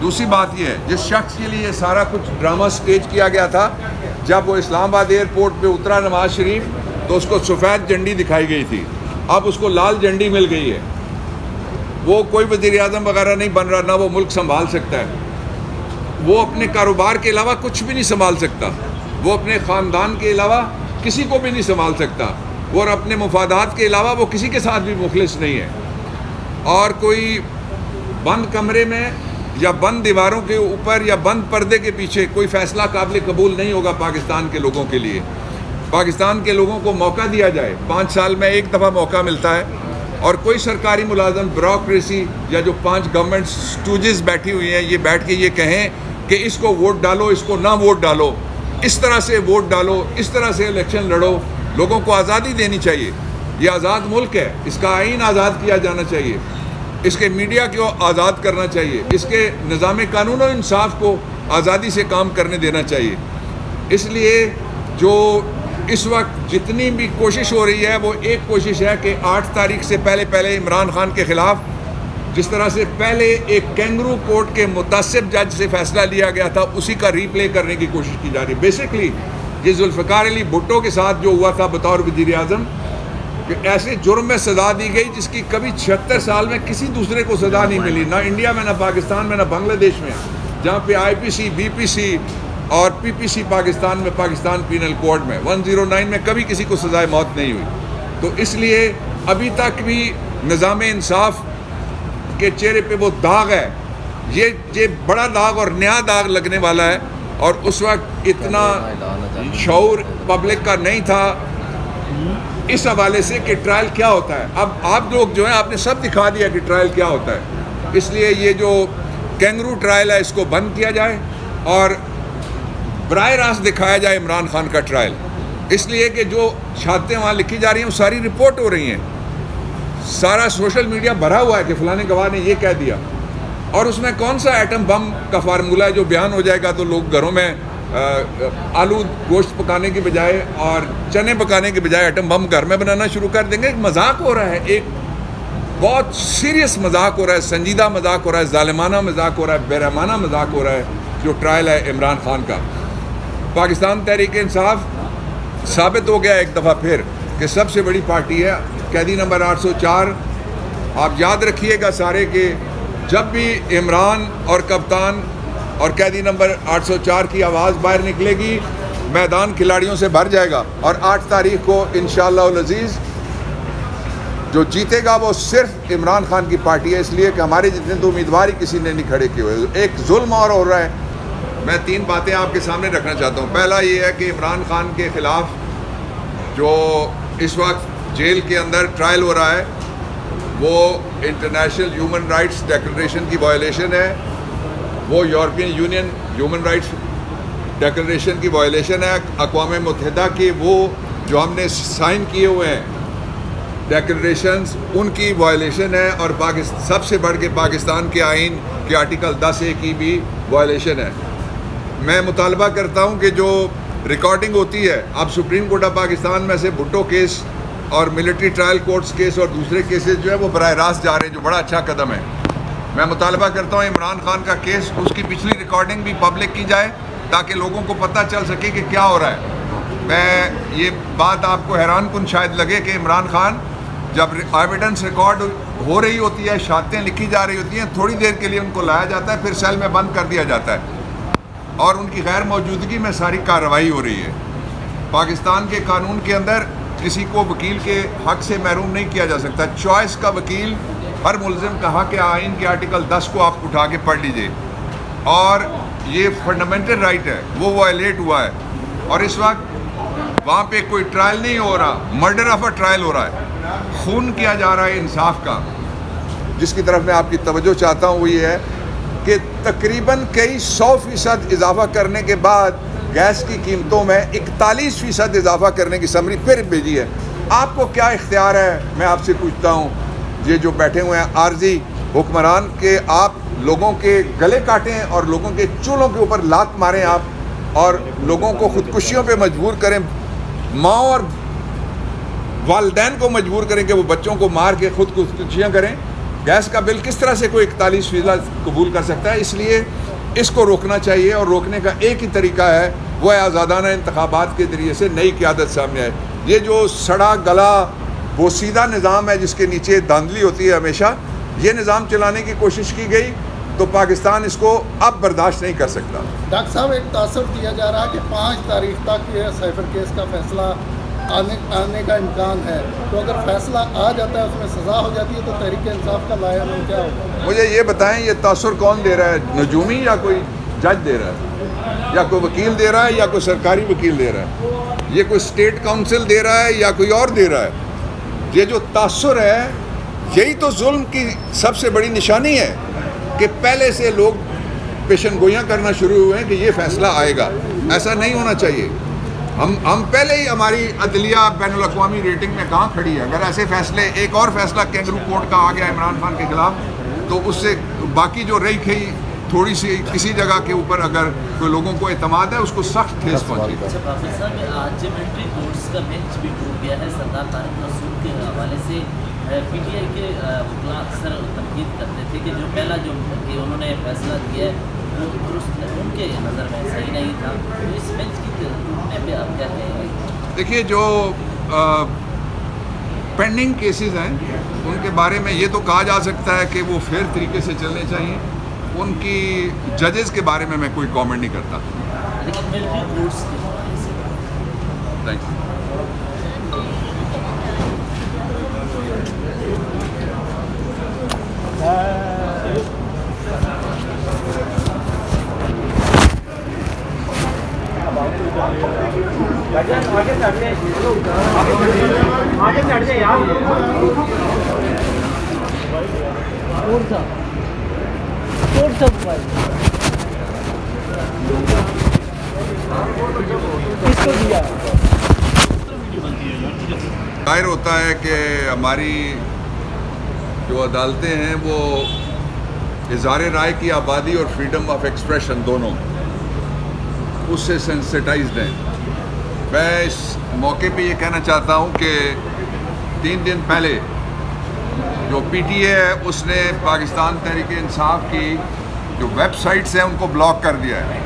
دوسری بات یہ ہے، جس شخص کے لیے یہ سارا کچھ ڈرامہ سٹیج کیا گیا تھا، جب وہ اسلام آباد ایئرپورٹ پہ اترا نواز شریف تو اس کو سفید جھنڈی دکھائی گئی تھی، اب اس کو لال جھنڈی مل گئی ہے۔ وہ کوئی وزیر اعظم وغیرہ نہیں بن رہا، نہ وہ ملک سنبھال سکتا ہے، وہ اپنے کاروبار کے علاوہ کچھ بھی نہیں سنبھال سکتا، وہ اپنے خاندان کے علاوہ کسی کو بھی نہیں سنبھال سکتا، اور اپنے مفادات کے علاوہ وہ کسی کے ساتھ بھی مخلص نہیں ہے۔ اور کوئی بند کمرے میں یا بند دیواروں کے اوپر یا بند پردے کے پیچھے کوئی فیصلہ قابل قبول نہیں ہوگا پاکستان کے لوگوں کے لیے۔ پاکستان کے لوگوں کو موقع دیا جائے، 5 سال میں ایک دفعہ موقع ملتا ہے، اور کوئی سرکاری ملازم بیوروکریسی یا جو 5 گورنمنٹ سٹوجز بیٹھی ہوئی ہیں، یہ بیٹھ کے یہ کہیں کہ اس کو ووٹ ڈالو، اس کو نہ ووٹ ڈالو، اس طرح سے ووٹ ڈالو، اس طرح سے الیکشن لڑو۔ لوگوں کو آزادی دینی چاہیے، یہ آزاد ملک ہے، اس کا آئین آزاد کیا جانا چاہیے، اس کے میڈیا کو آزاد کرنا چاہیے، اس کے نظام قانون و انصاف کو آزادی سے کام کرنے دینا چاہیے۔ اس لیے جو اس وقت جتنی بھی کوشش ہو رہی ہے، وہ ایک کوشش ہے کہ 8 تاریخ سے پہلے عمران خان کے خلاف جس طرح سے پہلے ایک کینگرو کورٹ کے متعصب جج سے فیصلہ لیا گیا تھا، اسی کا ری پلے کرنے کی کوشش کی جا رہی ہے۔ بیسکلی یہ ذوالفقار علی بھٹو کے ساتھ جو ہوا تھا بطور وزیر اعظم، کہ ایسے جرم میں سزا دی گئی جس کی کبھی 76 سال میں کسی دوسرے کو سزا نہیں ملی، نہ انڈیا میں، نہ پاکستان میں، نہ بنگلہ دیش میں، جہاں پہ IPC، BPC اور PPC پاکستان میں، پاکستان پینل کوڈ میں 109 میں کبھی کسی کو سزائے موت نہیں ہوئی۔ تو اس لیے ابھی تک بھی نظام انصاف کے چہرے پہ وہ داغ ہے، یہ بڑا داغ اور نیا داغ لگنے والا ہے، اور اس وقت اتنا شعور پبلک کا نہیں تھا اس حوالے سے کہ ٹرائل کیا ہوتا ہے۔ اب آپ لوگ جو ہیں، آپ نے سب دکھا دیا کہ ٹرائل کیا ہوتا ہے۔ اس لیے یہ جو کینگرو ٹرائل ہے، اس کو بند کیا جائے اور براہ راست دکھایا جائے عمران خان کا ٹرائل، اس لیے کہ جو شہادتیں وہاں لکھی جا رہی ہیں وہ ساری رپورٹ ہو رہی ہیں، سارا سوشل میڈیا بھرا ہوا ہے کہ فلاں گواہ نے یہ کہہ دیا، اور اس میں کون سا ایٹم بم کا فارمولہ ہے جو بیان ہو جائے گا تو لوگ گھروں میں آلو گوشت پکانے کی بجائے اور چنے پکانے کی بجائے ایٹم بم گھر میں بنانا شروع کر دیں گے۔ ایک مذاق ہو رہا ہے، ایک بہت سیریس مذاق ہو رہا ہے، سنجیدہ مذاق ہو رہا ہے، ظالمانہ مذاق ہو رہا ہے، بےرحمانہ مذاق ہو رہا ہے جو ٹرائل ہے عمران خان کا۔ پاکستان تحریک انصاف ثابت ہو گیا ایک دفعہ پھر کہ سب سے بڑی پارٹی ہے۔ قیدی نمبر 804، آپ یاد رکھیے گا سارے کہ جب بھی عمران اور کپتان اور قیدی نمبر 804 کی آواز باہر نکلے گی، میدان کھلاڑیوں سے بھر جائے گا، اور 8 تاریخ کو انشاءاللہ العزیز جو جیتے گا وہ صرف عمران خان کی پارٹی ہے، اس لیے کہ ہمارے جتنے تو امیدوار ہی کسی نے نہیں کھڑے کیے ہوئے۔ ایک ظلم اور ہو رہا ہے، میں 3 باتیں آپ کے سامنے رکھنا چاہتا ہوں۔ پہلا یہ ہے کہ عمران خان کے خلاف جو اس وقت جیل کے اندر ٹرائل ہو رہا ہے وہ انٹرنیشنل ہیومن رائٹس ڈیکلریشن کی وائلیشن ہے، وہ European union human rights declaration کی وائلیشن ہے، اقوام متحدہ کے وہ جو ہم نے سائن کیے ہوئے ہیں ڈیکلریشنز، ان کی وائلیشن ہے، اور سب سے بڑھ کے پاکستان کے آئین کے آرٹیکل 10A کی بھی وائلیشن ہے۔ میں مطالبہ کرتا ہوں کہ جو ریکارڈنگ ہوتی ہے، اب سپریم کورٹ آف پاکستان میں سے بھٹو کیس اور ملٹری ٹرائل کورٹس کیس اور دوسرے کیسز جو ہے وہ براہ راست جا رہے ہیں، جو بڑا اچھا قدم ہے۔ میں مطالبہ کرتا ہوں عمران خان کا کیس، اس کی پچھلی ریکارڈنگ بھی پبلک کی جائے تاکہ لوگوں کو پتہ چل سکے کہ کیا ہو رہا ہے۔ میں یہ بات آپ کو حیران کن شاید لگے کہ عمران خان جب ایویڈنس ریکارڈ ہو رہی ہوتی ہے، شہادتیں لکھی جا رہی ہوتی ہیں، تھوڑی دیر کے لیے ان کو لایا جاتا ہے، پھر سیل میں بند کر دیا جاتا ہے، اور ان کی غیر موجودگی میں ساری کارروائی ہو رہی ہے۔ پاکستان کے قانون کے اندر کسی کو وکیل کے حق سے محروم نہیں کیا جا سکتا۔ چوائس کا وکیل ہر ملزم کا حق ہے، آئین کے آرٹیکل 10 کو آپ اٹھا کے پڑھ لیجئے، اور یہ فنڈامنٹل رائٹ ہے، وہ وائلیٹ ہوا ہے، اور اس وقت وہاں پہ کوئی ٹرائل نہیں ہو رہا، مرڈر آف اے ٹرائل ہو رہا ہے، خون کیا جا رہا ہے انصاف کا۔ جس کی طرف میں آپ کی توجہ چاہتا ہوں وہ یہ ہے کہ تقریباً کئی 100% اضافہ کرنے کے بعد گیس کی قیمتوں میں 41% اضافہ کرنے کی سمری پھر بھیجی ہے۔ آپ کو کیا اختیار ہے، میں آپ سے پوچھتا ہوں، یہ جو بیٹھے ہوئے ہیں عارضی حکمران، کہ آپ لوگوں کے گلے کاٹیں اور لوگوں کے چولہوں کے اوپر لات ماریں آپ، اور لوگوں کو خودکشیوں پہ مجبور کریں، ماں اور والدین کو مجبور کریں کہ وہ بچوں کو مار کے خودکشیاں کریں۔ گیس کا بل کس طرح سے کوئی 41% قبول کر سکتا ہے؟ اس لیے اس کو روکنا چاہیے، اور روکنے کا ایک ہی طریقہ ہے، وہ ہے آزادانہ انتخابات کے ذریعے سے نئی قیادت سامنے آئے۔ یہ جو سڑا گلا بوسیدہ نظام ہے جس کے نیچے دھاندلی ہوتی ہے ہمیشہ، یہ نظام چلانے کی کوشش کی گئی تو پاکستان اس کو اب برداشت نہیں کر سکتا۔ ڈاکٹر صاحب، ایک تاثر دیا جا رہا ہے کہ 5 تاریخ تک یہ سائفر کیس کا فیصلہ آنے کا امکان ہے، تو اگر فیصلہ آ جاتا ہے، اس میں سزا ہو جاتی ہے، تو تحریک انصاف کا لائحہ عمل کیا ہوگا؟ مجھے یہ بتائیں، یہ تاثر کون دے رہا ہے؟ نجومی یا کوئی جج دے رہا ہے، یا کوئی وکیل دے رہا ہے، یا کوئی سرکاری وکیل دے رہا ہے؟ یہ کوئی اسٹیٹ کونسل دے رہا ہے یا کوئی اور دے رہا ہے؟ یہ جو تاثر ہے، یہی تو ظلم کی سب سے بڑی نشانی ہے کہ پہلے سے لوگ پیشن گوئیاں کرنا شروع ہوئے ہیں کہ یہ فیصلہ آئے گا۔ ایسا نہیں ہونا چاہیے۔ ہم پہلے ہی ہماری عدلیہ بین الاقوامی ریٹنگ میں کہاں کھڑی ہے؟ اگر ایسے فیصلے، ایک اور فیصلہ کینگرو کورٹ کا آ گیا عمران خان کے خلاف، تو اس سے باقی جو رہی کھئی تھوڑی سی کسی جگہ کے اوپر اگر کوئی لوگوں کو اعتماد ہے، اس کو سخت ٹھیس پہنچی۔ صاحب، آج ملٹری کورٹس کا بینچ بھی ٹوٹ گیا ہے۔ سردار طارق مسعود کے حوالے سے پی ٹی آئی کے وکلاء اکثر تنقید کرتے تھے کہ جو پہلا جو کہ انہوں نے فیصلہ کیا ہے وہ درست ان کے نظر میں صحیح نہیں تھا، تو اس بینچ کی ٹوٹنے پہ آپ کیا کہیں گے؟ دیکھیے، جو پینڈنگ کیسز ہیں ان کے بارے میں یہ تو کہا جا سکتا ہے کہ وہ فیئر طریقے سے چلنے چاہیے۔ ان کی ججز کے بارے میں کوئی کامنٹ نہیں کرتا۔ لیکن ملٹری کورٹس کے حوالے سے تھینک یو۔ ظاہر ہوتا ہے کہ ہماری جو عدالتیں ہیں وہ اظہار رائے کی آزادی اور فریڈم آف ایکسپریشن دونوں اس سے سینسٹائزڈ ہیں۔ میں اس موقع پہ یہ کہنا چاہتا ہوں کہ 3 دن پہلے جو پی ٹی اے ہے اس نے پاکستان تحریک انصاف کی جو ویب سائٹس ہیں ان کو بلاک کر دیا ہے۔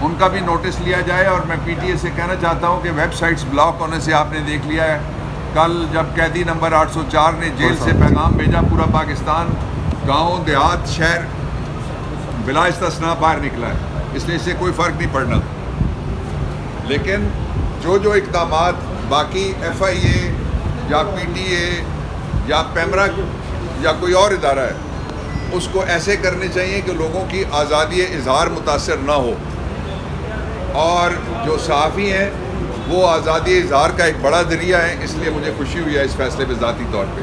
ان کا بھی نوٹس لیا جائے، اور میں پی ٹی اے سے کہنا چاہتا ہوں کہ ویب سائٹس بلاک ہونے سے آپ نے دیکھ لیا ہے، کل جب قیدی نمبر 804 نے جیل سے پیغام بھیجا، پورا پاکستان گاؤں دیہات شہر بلا استثناء باہر نکلا ہے، اس لیے اس سے کوئی فرق نہیں پڑنا۔ لیکن جو اقدامات باقی ایف آئی اے یا پی ٹی اے یا پیمرا یا کوئی اور ادارہ ہے، اس کو ایسے کرنے چاہیے کہ لوگوں کی آزادی اظہار متاثر نہ ہو، اور جو صحافی ہیں وہ آزادی اظہار کا ایک بڑا ذریعہ ہے۔ اس لیے مجھے خوشی ہوئی ہے اس فیصلے پہ ذاتی طور پہ۔